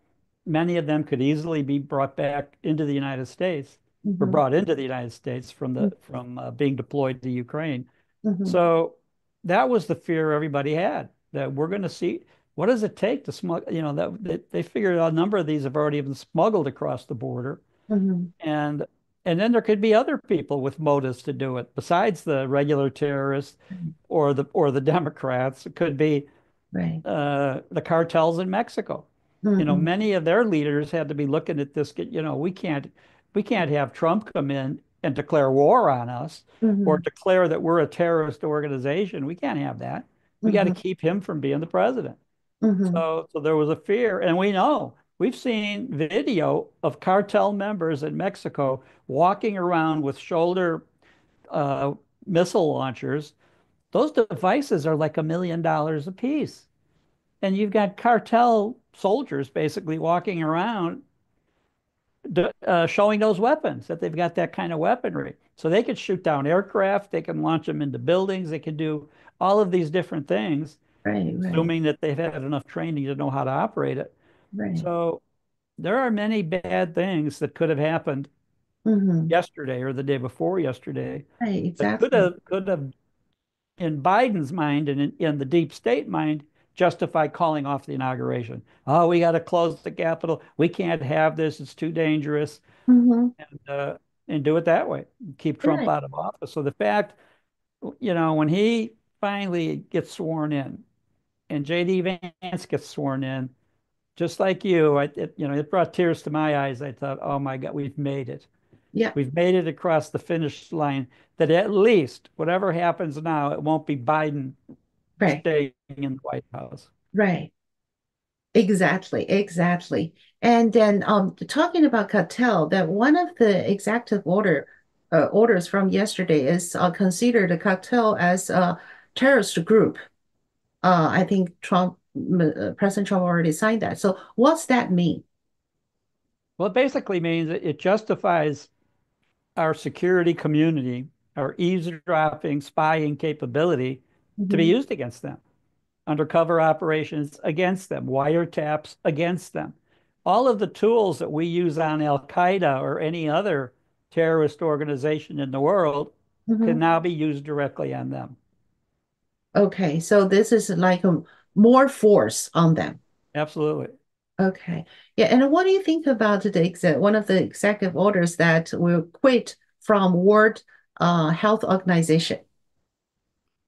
Many of them could easily be brought back into the United States or Mhm. brought into the United States from being deployed to Ukraine. Mhm. So that was the fear everybody had, that we're going to see what does it take to smuggle, that they figured a number of these have already been smuggled across the border. Mhm. And and then there could be other people with motives to do it besides the regular terrorists or the Democrats. It could be Right. the cartels in Mexico. Mhm. Many of their leaders had to be looking at this. We can't have Trump come in and declare war on us or Mhm. declare that we're a terrorist organization. We can't have that. We got to Mhm. keep him from being the president. Mhm. So there was a fear, and we've seen video of cartel members in Mexico walking around with shoulder uh, missile launchers. Those devices are like $1 million a piece, and you've got cartel soldiers basically walking around showing those weapons that they've got that kind of weaponry. So they could shoot down aircraft, they can launch them into buildings, they can do all of these different things, Right. Right. assuming that they've had enough training to know how to operate it. Right. So there are many bad things that could have happened Mhm. yesterday or the day before yesterday Right. that could Exactly. have could have in Biden's mind and in the deep state mind justify calling off the inauguration. Oh, we got to close the Capitol. We can't have this. It's too dangerous, Mhm. and and do it that way. Keep Trump Right. out of office. So the fact, when he finally gets sworn in and JD Vance gets sworn in, just like you, it brought tears to my eyes. I thought, oh my God, we've made it. Yeah. We've made it across the finish line. That at least whatever happens now, it won't be Biden Right. staying in the White House. Right. Exactly, exactly. And then talking about cartel, that one of the executive orders from yesterday is considered a cartel as a terrorist group. I think President Trump already signed that. So what's that mean? Well, it basically means it justifies our security community, our eavesdropping, spying capability to be Hmm. used against them, undercover operations against them, wiretaps against them. All of the tools that we use on Al Qaeda or any other terrorist organization in the world can Hmm. now be used directly on them. Okay, so this is like more force on them. Absolutely. Okay. Yeah, and what do you think about one of the executive orders that will quit from World Health Organization?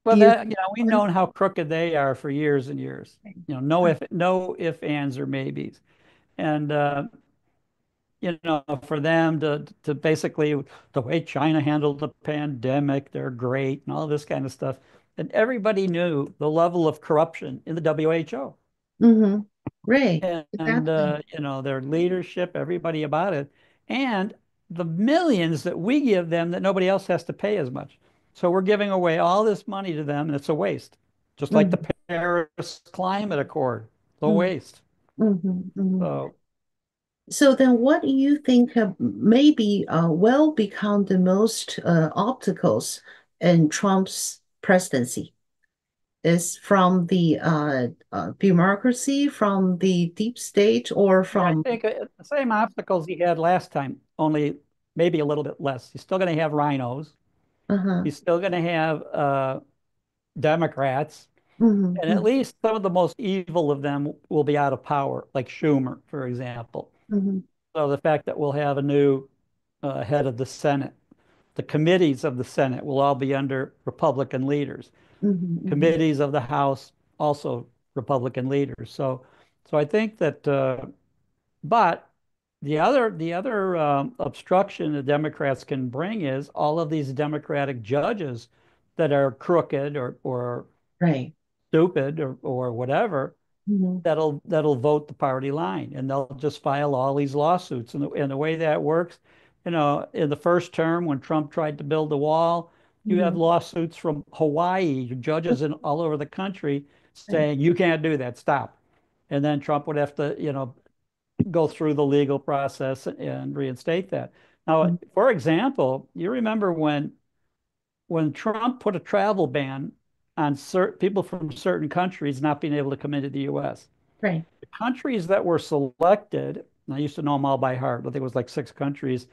Well, Do you we've known how crooked they are for years and years. No if, ands, or maybes. And for them to basically the way China handled the pandemic, they're great and all this kind of stuff. And everybody knew the level of corruption in the WHO Mm-hmm. Right. and Exactly. their leadership, everybody about it, and the millions that we give them that nobody else has to pay as much. So we're giving away all this money to them, and it's a waste. Just like the Mm-hmm. Paris Climate Accord, the Mm-hmm. waste. Mm-hmm. So So then what do you think maybe will become the most obstacles in Trump's presidency? Is from the bureaucracy, from the deep state, or yeah, I from think the same obstacles he had last time, only maybe a little bit less. He's still going to have rhinos. uh-huh. He's still going to have Democrats, and at Hmm. least some of the most evil of them will be out of power, like Schumer, for example. Hmm. So the fact that we'll have a new head of the Senate, the committees of the Senate will all be under Republican leaders. Hmm. Committees of the House also Republican leaders. So I think that, but the other obstruction the Democrats can bring is all of these Democratic judges that are crooked or Right. stupid or whatever, Hmm. that'll vote the party line, and they'll just file all these lawsuits. And the way that works, in the first term when Trump tried to build the wall, you have Hmm. lawsuits from Hawaii, judges in all over the country Right. saying you can't do that, stop. And then Trump would have to, go through the legal process and reinstate that. Now, Mhm. for example, you remember when Trump put a travel ban on people from certain countries not being able to come into the U.S. Right. The countries that were selected, and I used to know them all by heart, I think it was like 6 countries,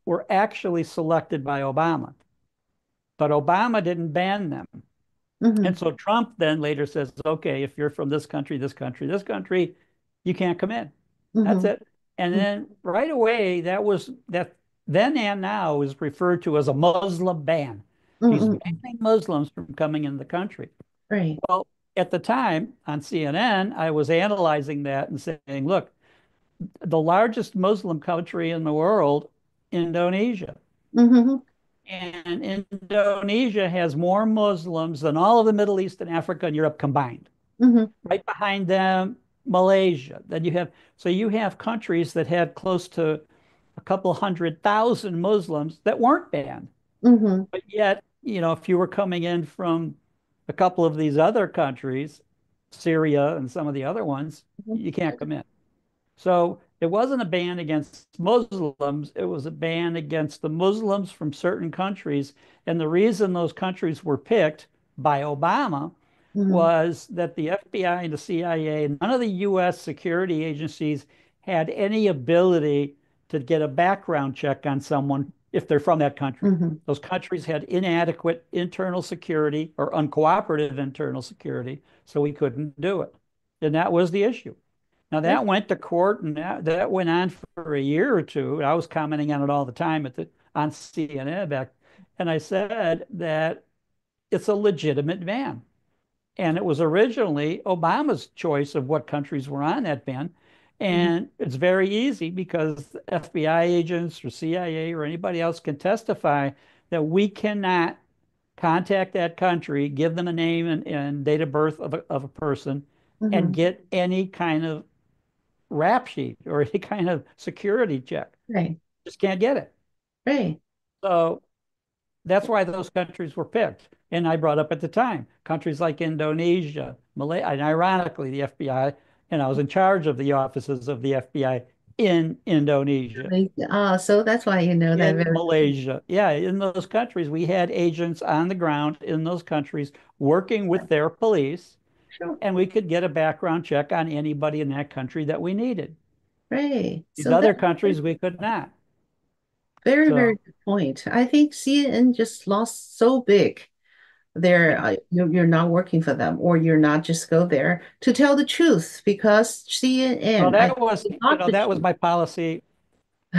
were actually selected by Obama. But Obama didn't ban them. And Hmm. so Trump then later says, okay, if you're from this country, this country, this country, you can't come in. That's Hmm. it. And then right away, that then and now is referred to as a Muslim ban. He's Hmm. banning Muslims from coming in the country. Right. Well, at the time on CNN, I was analyzing that and saying, look, the largest Muslim country in the world, Indonesia. Hmm. And Indonesia has more Muslims than all of the Middle East and Africa and Europe combined. Hmm. Right behind them, Malaysia. Then you have countries that had close to a couple 100,000 Muslims that weren't banned. Hmm. But yet, if you were coming in from a couple of these other countries, Syria and some of the other ones, you can't come in. So it wasn't a ban against Muslims, it was a ban against the Muslims from certain countries. And the reason those countries were picked by Obama Hmm. was that the FBI and the CIA, none of the US security agencies had any ability to get a background check on someone if they're from that country. Hmm. Those countries had inadequate internal security or uncooperative internal security, so we couldn't do it. And that was the issue. Now that went to court, and that went on for a year or two. I was commenting on it all the time on CNN back, and I said that it's a legitimate ban. And it was originally Obama's choice of what countries were on that ban. Hmm. And it's very easy because FBI agents or CIA or anybody else can testify that we cannot contact that country, give them a name and date of birth of a person, and Hmm. get any kind of rap sheet or any kind of security check. Right. Just can't get it. Right. So that's why those countries were picked. And I brought up at the time countries like Indonesia, Malaysia, and ironically, the FBI, and I was in charge of the offices of the FBI in Indonesia, So that's why you know that in very Malaysia. Yeah, in those countries, we had agents on the ground in those countries working with their police, sure. and we could get a background check on anybody in that country that we needed. Right. These So other that's countries, we could not. very, very So, good point. I think CNN just lost so big. They're you're not working for them, or you're not just go there to tell the truth because well, CNN, that was, not the that was truth. my policy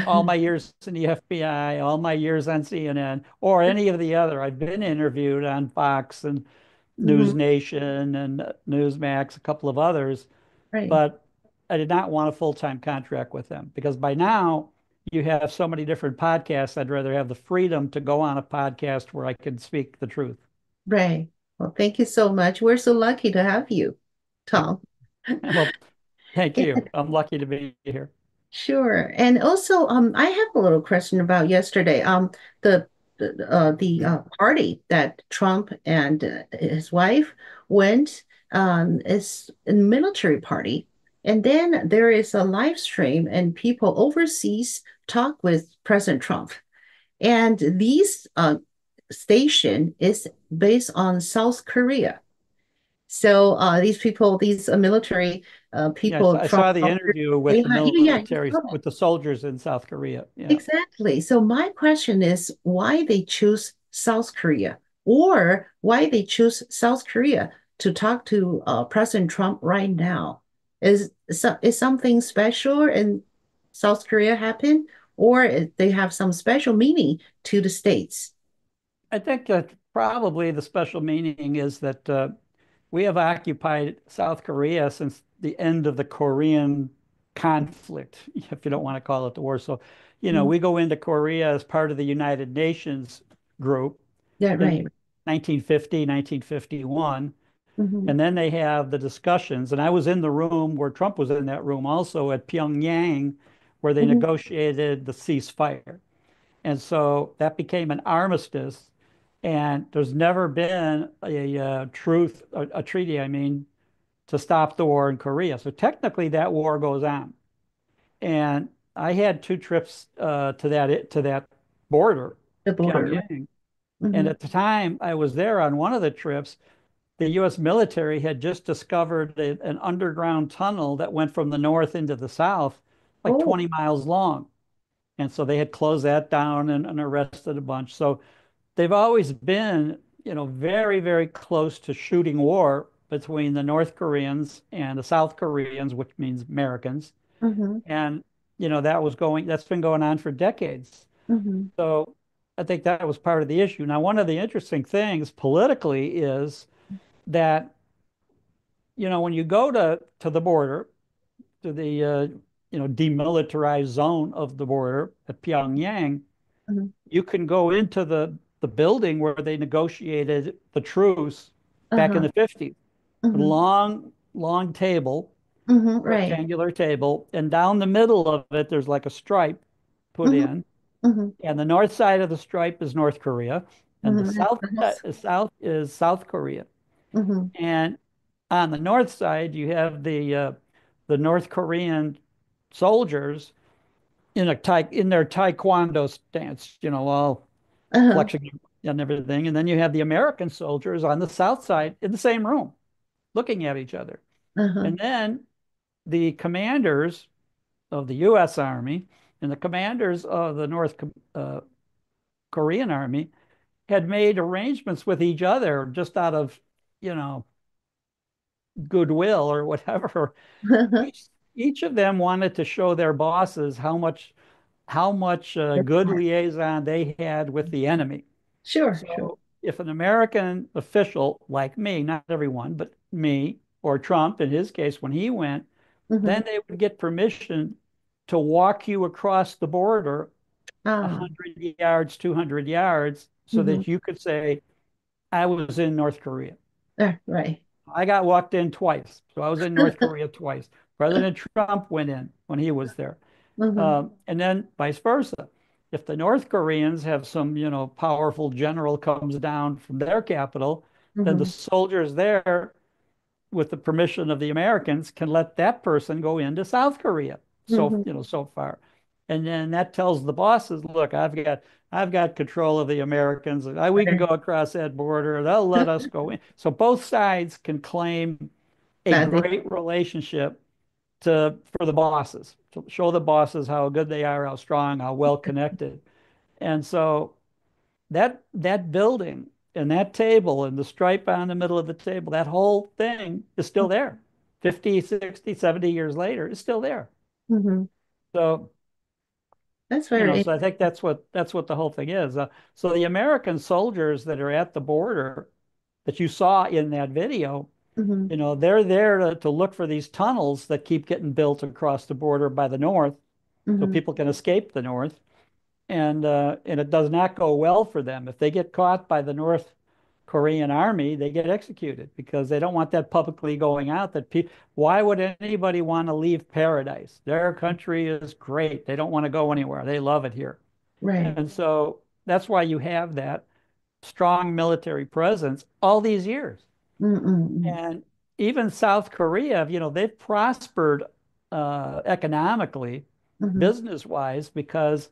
all my years in the FBI, all my years on CNN, or any of the other. I've been interviewed on Fox and News Hmm. Nation and Newsmax, a couple of others, Right. but I did not want a full-time contract with them because by now you have so many different podcasts. I'd rather have the freedom to go on a podcast where I can speak the truth. Right. Well, thank you so much. We're so lucky to have you, Tom. Well, thank Yeah, you. I'm lucky to be here. sure. And also, I have a little question about yesterday. The party that Trump and his wife went is a military party, and then there is a live stream, and people overseas talk with President Trump. And these station is based on South Korea. So these people, these military Yes, people I from saw the interview with the yeah, you military, saw that. with the soldiers in South Korea. Yeah. Exactly. So my question is why they choose South Korea or why they choose South Korea to talk to President Trump right now. Is something special in South Korea happen or they have some special meaning to the States? I think that probably the special meaning is that we have occupied South Korea since the end of the Korean conflict, if you don't want to call it the war. So, Mhm. we go into Korea as part of the United Nations group. Yeah, And right. 1950, 1951. Hmm. And then they have the discussions. And I was in the room where Trump was in that room also at Pyongyang, where they Hmm. negotiated the ceasefire. And so that became an armistice. And there's never been a treaty, I mean, to stop the war in Korea. So technically that war goes on. And I had two trips to that border, The border. Pyongyang. And Hmm. at the time I was there on one of the trips, the U.S. military had just discovered an underground tunnel that went from the north into the south, like Oh. 20 miles long. And so they had closed that down and arrested a bunch. So they've always been, very, very close to shooting war between the North Koreans and the South Koreans, which means Americans. Hmm. And, that's been going on for decades. Hmm. So I think that was part of the issue. Now, one of the interesting things politically is that, when you go to the border, to the, demilitarized zone of the border at Pyongyang, Hmm. you can go into the building where they negotiated the truce back in Uh-huh. the 50s. A Hmm. long, long table, Hmm. Right. rectangular table, and down the middle of it, there's like a stripe put Hmm. in. Hmm. And the north side of the stripe is North Korea, and the Hmm. south That's south is South Korea. hmm. And on the north side, you have the North Korean soldiers in their taekwondo stance, all Uh-huh. flexing and everything. And then you have the American soldiers on the south side in the same room, looking at each other. Uh-huh. And then the commanders of the U.S. Army and the commanders of the North Korean Army had made arrangements with each other just out of, you know, goodwill or whatever. Uh-huh. Each of them wanted to show their bosses how much That's good smart. liaison they had with the enemy. Sure, sure. So if an American official like me, not everyone, but me or Trump in his case, when he went, Hmm. then they would get permission to walk you across the border Ah. 100 yards, 200 yards, so Hmm. that you could say, I was in North Korea. Right. I got walked in twice. So I was in North Korea twice. President Trump went in when he was there. Hmm. And then vice versa. If the North Koreans have some, powerful general comes down from their capital, then the Hmm. soldiers there, with the permission of the Americans, can let that person go into South Korea. So, Hmm. so far. And then that tells the bosses, look, I've got control of the Americans. We can go Right. across that border. They'll let us go in. So both sides can claim a That they. great relationship for the bosses, to show the bosses how good they are, how strong, how well connected. And so that building and that table and the stripe on the middle of the table, that whole thing is still there. 50, 60, 70 years later, it's still there. Hmm. So, That's very. so I think that's what the whole thing is. So the American soldiers that are at the border that you saw in that video, Hmm. they're there to look for these tunnels that keep getting built across the border by the north so Hmm. people can escape the north. And it does not go well for them. If they get caught by the North Korean army, they get executed because they don't want that publicly going out. Why would anybody want to leave paradise? Their country is great. They don't want to go anywhere. They love it here. Right. And so that's why you have that strong military presence all these years. Mm-mm. And even South Korea, they've prospered economically, Hmm. business wise, because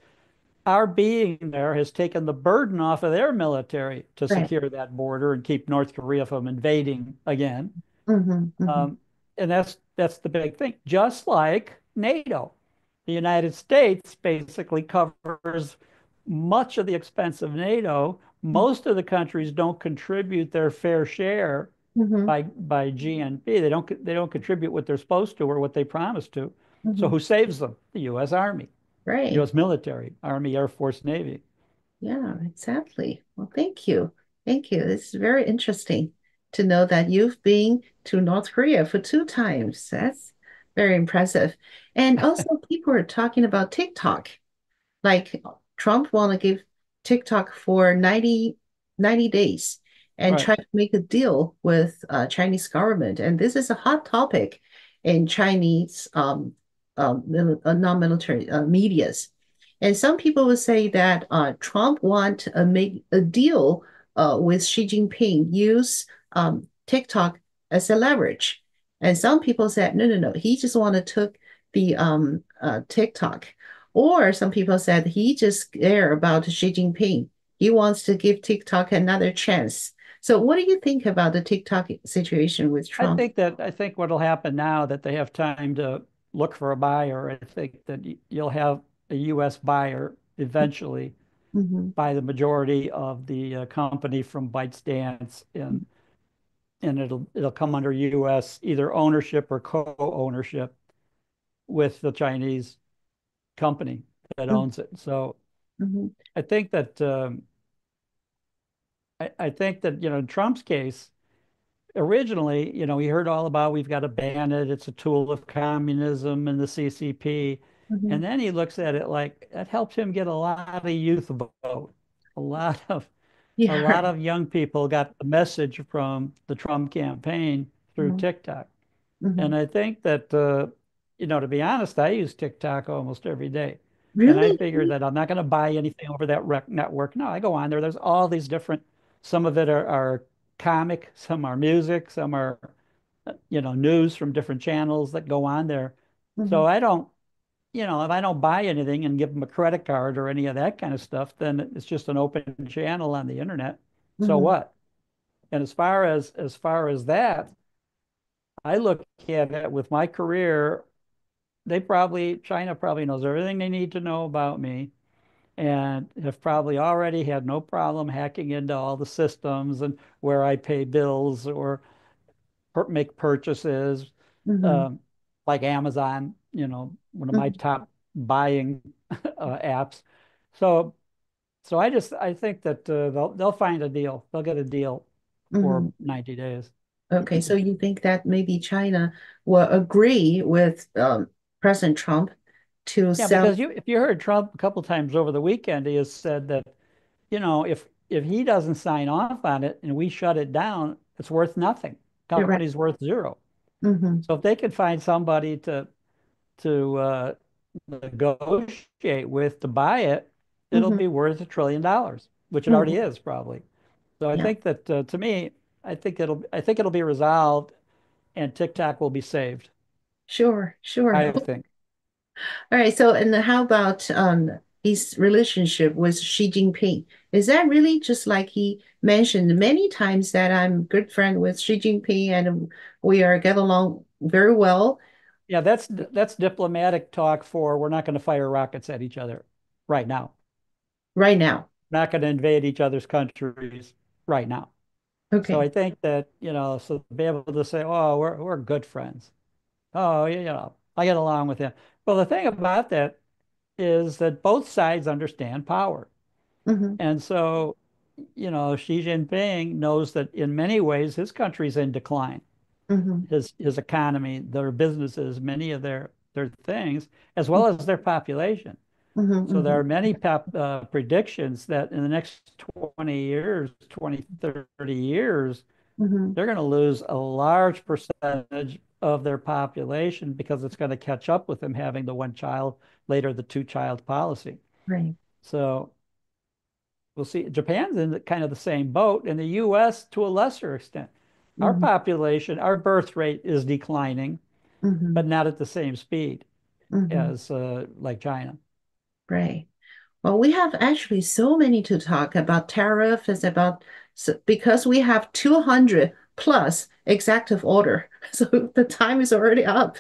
our being there has taken the burden off of their military to Right. secure that border and keep North Korea from invading again. Hmm. Hmm. Um, and that's the big thing. Just like NATO, the United States basically covers much of the expense of NATO. Most of the countries don't contribute their fair share Hmm. by GNP. They don't contribute what they're supposed to or what they promised to. So Hmm. who saves them? The U.S. Army, Right. U.S. military, Army, Air Force, Navy. Yeah, exactly. Well, thank you. Thank you. It's very interesting to know that you've been to North Korea for two times. That's very impressive. And also, people are talking about TikTok. Like Trump want to give TikTok for 90 days. and Right. try to make a deal with Chinese government. And this is a hot topic in Chinese non-military medias. And some people will say that Trump want to make a deal with Xi Jinping, use TikTok as a leverage. And some people said, no, no, no, he just want to took the TikTok. Or some people said he just care about Xi Jinping. He wants to give TikTok another chance. So what do you think about the TikTok situation with Trump? I think what'll happen now that they have time to look for a buyer, I think that you'll have a U.S. buyer eventually Mhm, buy the majority of the company from ByteDance, and it'll come under U.S. either ownership or co-ownership with the Chinese company that mhm, owns it. So mhm, I think that I think that in Trump's case, originally, he heard all about we've got to ban it. It's a tool of communism and the CCP. And mhm. then he looks at it like that helps him get a lot of youth vote. A lot of a Yeah, lot right. of young people got the message from the Trump campaign through Mhm, TikTok. And mhm. I think that to be honest, I use TikTok almost every day. And I Really? figure that I'm not going to buy anything over that rec network. No, I go on there. There's all these different, some of it are comic, some are music, some are, news from different channels that go on there. Mhm, So I don't, if I don't buy anything and give them a credit card or any of that kind of stuff, then it's just an open channel on the internet. So mhm, what? And as far as that, I look at it with my career, China probably knows everything they need to know about me and have probably already had no problem hacking into all the systems and where I pay bills or make purchases, mhm, um, like Amazon, one of my mhm, top buying apps. So, I think that they'll find a deal. They'll get a deal for mhm. 90 days. Okay, so you think that maybe China will agree with President Trump to Yeah, sell? because if you heard Trump a couple times over the weekend, he has said that, if he doesn't sign off on it and we shut it down, it's worth nothing. Right. Company's worth zero. Mm-hmm, So if they could find somebody to negotiate with to buy it, it'll mm-hmm. be worth $1 trillion, which it already Mm-hmm. is probably. So I Yeah, think that to me, I think it'll be resolved and TikTok will be saved. sure, sure. I think. All right, so and how about his relationship with Xi Jinping? Is that really just like he mentioned many times that I'm good friend with Xi Jinping and we are get along very well Yeah, that's diplomatic talk for we're not going to fire rockets at each other right now. right now? Not going to invade each other's countries right now. So Okay. I think that, so to be able to say, oh, we're good friends. Oh, I get along with him. Well, the thing about that is that both sides understand power. Mm-hmm, And so, Xi Jinping knows that in many ways his country's in decline. mm-hmm, His economy, their businesses, many of their things, as well as their population. mm-hmm, So there mm-hmm, are many predictions that in the next 20 years, 20, 30 years, mm-hmm. they're going to lose a large percentage of their population because it's going to catch up with them having the one child, later the two-child policy. Right. So we'll see. Japan's in kind of the same boat, and the U.S. to a lesser extent. Our Mm-hmm, population, our birth rate is declining, mm-hmm, but not at the same speed mm-hmm. as like China. Right. Well, we have actually so many to talk about tariff is about because we have 200 plus executive order. So the time is already up.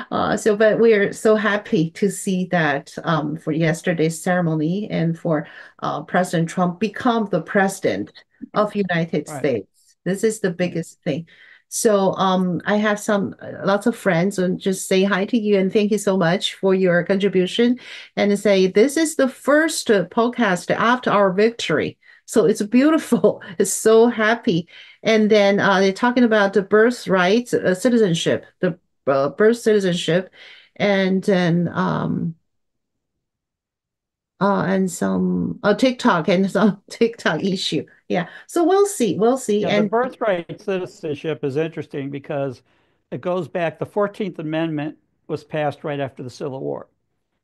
But we are so happy to see that for yesterday's ceremony and for President Trump become the president of United Right. States. This is the Right. biggest thing. So I have some lots of friends and just say hi to you and thank you so much for your contribution and say this is the first podcast after our victory. So it's beautiful. It's so happy. And then they're talking about the birthright citizenship, the birth citizenship, and then and some TikTok and some TikTok issue. Yeah. So we'll see. We'll see. Yeah, the And birthright citizenship is interesting because it goes back, the 14th Amendment was passed right after the Civil War.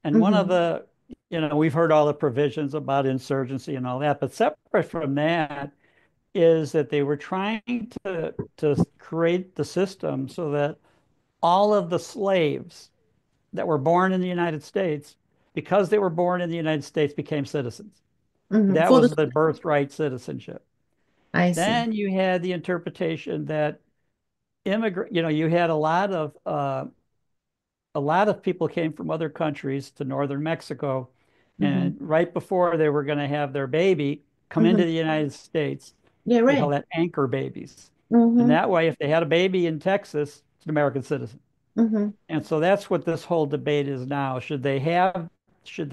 And one of mhm, the, we've heard all the provisions about insurgency and all that, but separate from that is that they were trying to create the system so that all of the slaves that were born in the United States, because they were born in the United States, became citizens. mhm. That For the was the birthright citizenship. I see. Then you had the interpretation that you had a lot of people came from other countries to northern Mexico, Hmm. and right before they were going to have their baby come into Hmm. the United States, Yeah, they call right. that anchor babies. And Hmm. that way, if they had a baby in Texas, it's an American citizen. Hmm. And so that's what this whole debate is now. Should they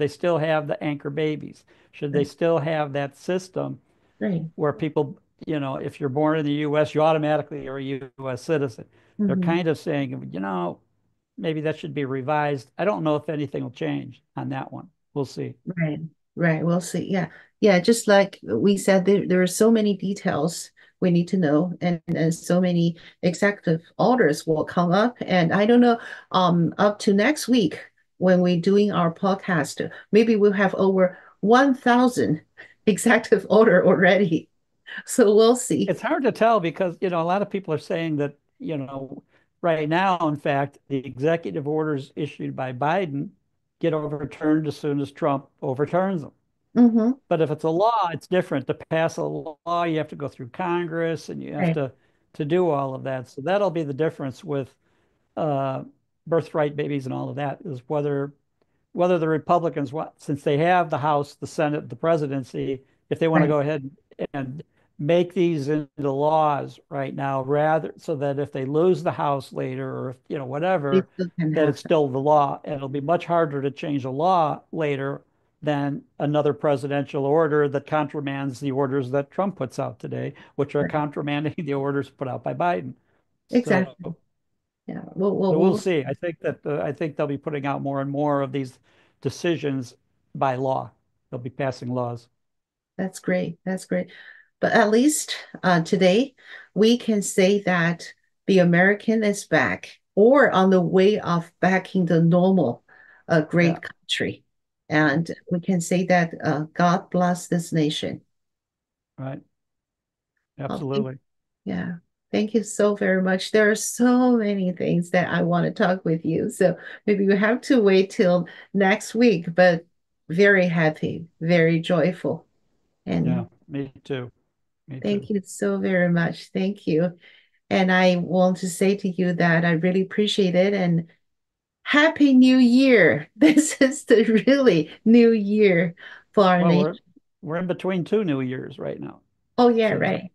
still have the anchor babies? Should they Right, still have that system right. where people, if you're born in the US, you automatically are a US citizen? They're Hmm. kind of saying, maybe that should be revised. I don't know if anything will change on that one. We'll see. Right, right. We'll see. Yeah. Yeah. Just like we said, there are so many details we need to know, and so many executive orders will come up. And I don't know, up to next week when we're doing our podcast, maybe we'll have over 1,000 executive order already. So we'll see. It's hard to tell because, a lot of people are saying that, right now, in fact, the executive orders issued by Biden get overturned as soon as Trump overturns them. Hmm. But if it's a law, it's different. To pass a law, you have to go through Congress and you have Right, to do all of that. So that'll be the difference with uh, birthright babies and all of that is whether the Republicans want, since they have the House, the Senate, the presidency, if they want to right. go ahead and make these into laws right now, rather so that if they lose the House later or if, They whatever, still can that have it's that. still the law. And it'll be much harder to change a law later than another presidential order that countermands the orders that Trump puts out today, which are Right. countermanding the orders put out by Biden. So Exactly. Yeah. We'll, we'll, so we'll we'll see. I think they'll be putting out more and more of these decisions by law. They'll be passing laws. That's great. That's great. But at least today, we can say that the American is back or on the way of backing the normal, Yeah, great country. yeah, And we can say that God bless this nation. right. Oh, thank, Absolutely. yeah. Thank you so very much. There are so many things that I want to talk with you. So maybe you have to wait till next week, but very happy, very joyful. Yeah, And me too. Me thank too. you so very much. Thank you. And I want to say to you that I really appreciate it and Happy New Year. This is the really new year for our Well, nation. we're in between two New Years right now. Oh, yeah, So right.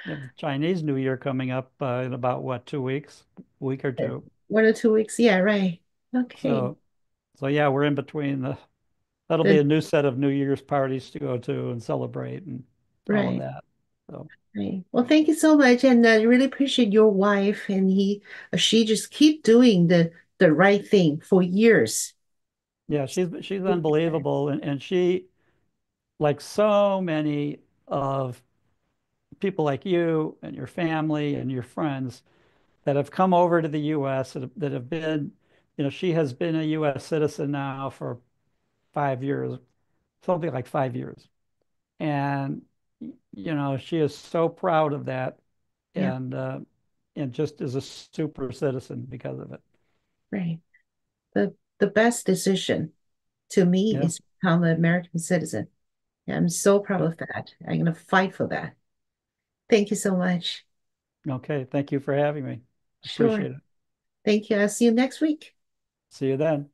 you have the Chinese New Year coming up in about what, 2 weeks, week or two. 1 or 2 weeks. Yeah, right. Okay. So yeah, we're in between that'll be The a new set of New Year's parties to go to and celebrate and all of right, that. So right. Well, thank you so much. And I really appreciate your wife and she just keep doing the right thing for years. yeah, she's unbelievable, and she, like so many of people like you and your family and your friends that have come over to the U.S. that have been, she has been a U.S. citizen now for 5 years, something like 5 years, and she is so proud of that, Yeah, and just is a super citizen because of it. right. The best decision to me Yeah. is become an American citizen. I'm so proud Yep. of that. I'm going to fight for that. Thank you so much. Okay. Thank you for having me. Sure. Appreciate it. Thank you. I'll see you next week. See you then.